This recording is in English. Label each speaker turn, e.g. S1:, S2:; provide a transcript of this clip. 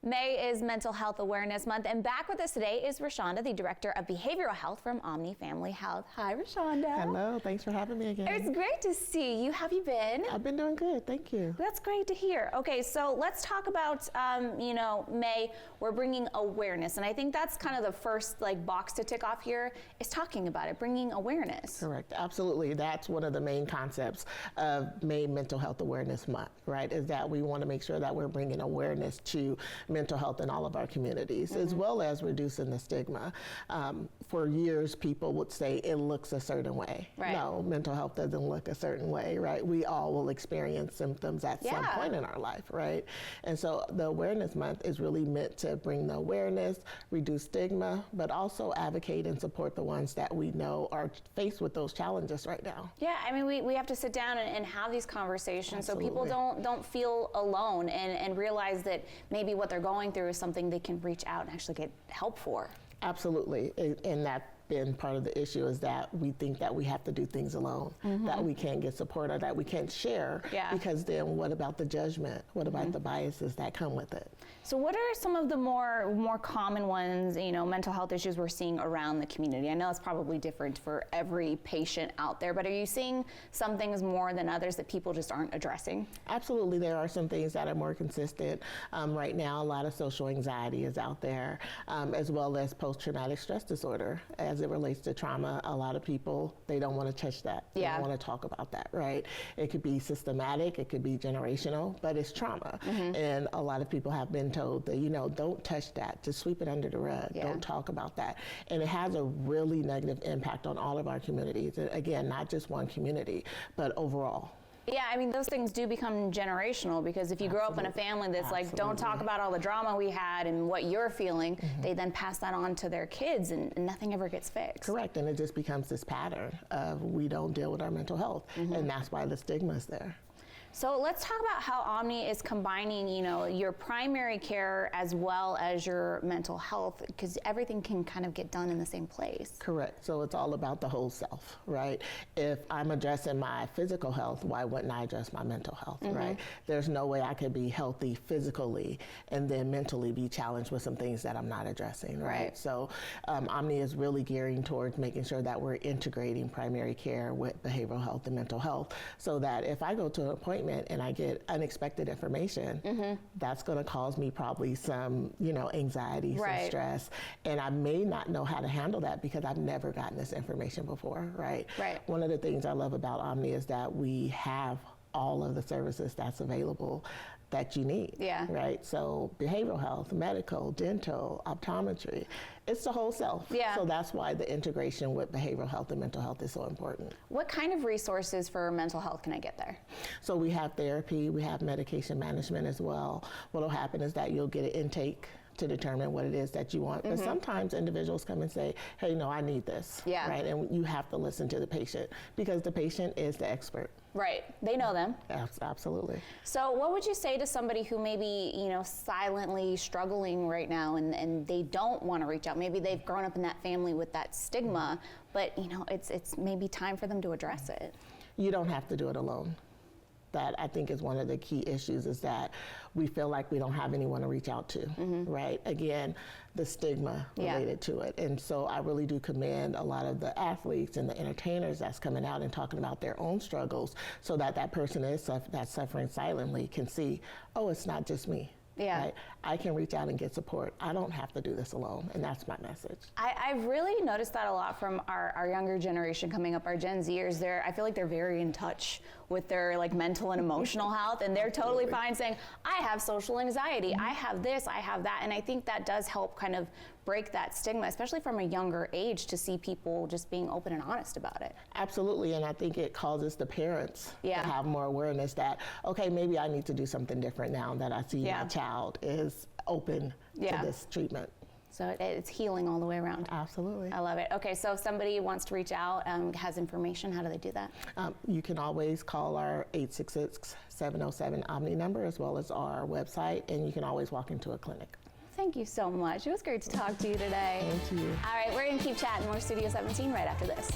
S1: May is Mental Health Awareness Month, and back with us today is Roshonda, the Director of Behavioral Health from Omni Family Health. Hi, Roshonda.
S2: Hello, thanks for having me again.
S1: It's great to see you. How have you been?
S2: I've been doing good, thank you.
S1: That's great to hear. Okay, so let's talk about, May, we're bringing awareness, and I think that's kind of the first box to tick off here, is talking about it, bringing awareness.
S2: Correct, absolutely. That's one of the main concepts of May Mental Health Awareness Month, right, is that we want to make sure that we're bringing awareness to mental health in all of our communities, as well as reducing the stigma. For years, people would say it looks a certain way.
S1: Right.
S2: No, mental health doesn't look a certain way, right? We all will experience symptoms at some point in our life, right? And so the Awareness Month is really meant to bring the awareness, reduce stigma, but also advocate and support the ones that we know are faced with those challenges right now.
S1: Yeah, I mean, we have to sit down and have these conversations.
S2: Absolutely.
S1: So people don't feel alone and realize that maybe what they're going through is something they can reach out and actually get help for.
S2: Absolutely, and that's been part of the issue, is that we think that we have to do things alone, that we can't get support or that we can't share, because then what about the judgment? What about the biases that come with it?
S1: So what are some of the more common ones, mental health issues we're seeing around the community? I know it's probably different for every patient out there, but are you seeing some things more than others that people just aren't addressing?
S2: Absolutely, there are some things that are more consistent. Right now, a lot of social anxiety is out there, as well as post-traumatic stress disorder. As it relates to trauma, a lot of people, they don't want to touch that. They don't want to talk about that, right? It could be systematic, it could be generational, but it's trauma. And a lot of people have been told that, don't touch that, just sweep it under the rug, don't talk about that. And it has a really negative impact on all of our communities. Again, not just one community, but overall.
S1: Yeah, I mean, those things do become generational, because if you grow up in a family that's like, don't talk about all the drama we had and what you're feeling, they then pass that on to their kids and nothing ever gets fixed.
S2: Correct, and it just becomes this pattern of we don't deal with our mental health, and that's why the stigma is there.
S1: So let's talk about how Omni is combining, your primary care as well as your mental health, because everything can kind of get done in the same place.
S2: Correct. So it's all about the whole self, right? If I'm addressing my physical health, why wouldn't I address my mental health, right? There's no way I could be healthy physically and then mentally be challenged with some things that I'm not addressing, right? So Omni is really gearing towards making sure that we're integrating primary care with behavioral health and mental health, so that if I go to an appointment and I get unexpected information, that's going to cause me probably some, anxiety, some stress, and I may not know how to handle that because I've never gotten this information before, right? One of the things I love about Omni is that we have all of the services that's available that you need, right? So behavioral health, medical, dental, optometry, it's the whole self. So that's why the integration with behavioral health and mental health is so important.
S1: What kind of resources for mental health can I get there?
S2: So we have therapy, we have medication management as well. What'll happen is that you'll get an intake to determine what it is that you want. But sometimes individuals come and say, hey, no, I need this, right? And you have to listen to the patient, because the patient is the expert.
S1: Right, they know them.
S2: Absolutely.
S1: So what would you say to somebody who may be, silently struggling right now and they don't want to reach out? Maybe they've grown up in that family with that stigma, but it's maybe time for them to address it.
S2: You don't have to do it alone. That I think is one of the key issues, is that we feel like we don't have anyone to reach out to, right? Again, the stigma related to it. And so I really do commend a lot of the athletes and the entertainers that's coming out and talking about their own struggles, so that that person that's suffering silently can see, oh, it's not just me. Right? I can reach out and get support. I don't have to do this alone, and that's my message.
S1: I've really noticed that a lot from our younger generation coming up, our Gen Zers. I feel like they're very in touch with their mental and emotional health, and they're totally fine saying, I have social anxiety, I have this, I have that, and I think that does help kind of break that stigma, especially from a younger age, to see people just being open and honest about it.
S2: Absolutely, and I think it causes the parents to have more awareness that, okay, maybe I need to do something different now that I see my child is open to this treatment.
S1: So it's healing all the way around.
S2: Absolutely.
S1: I love it. Okay, so if somebody wants to reach out, has information, how do they do that?
S2: You can always call our 866-707-OMNI number, as well as our website, and you can always walk into a clinic.
S1: Thank you so much. It was great to talk to you today.
S2: Thank you.
S1: All right, we're going to keep chatting more Studio 17 right after this.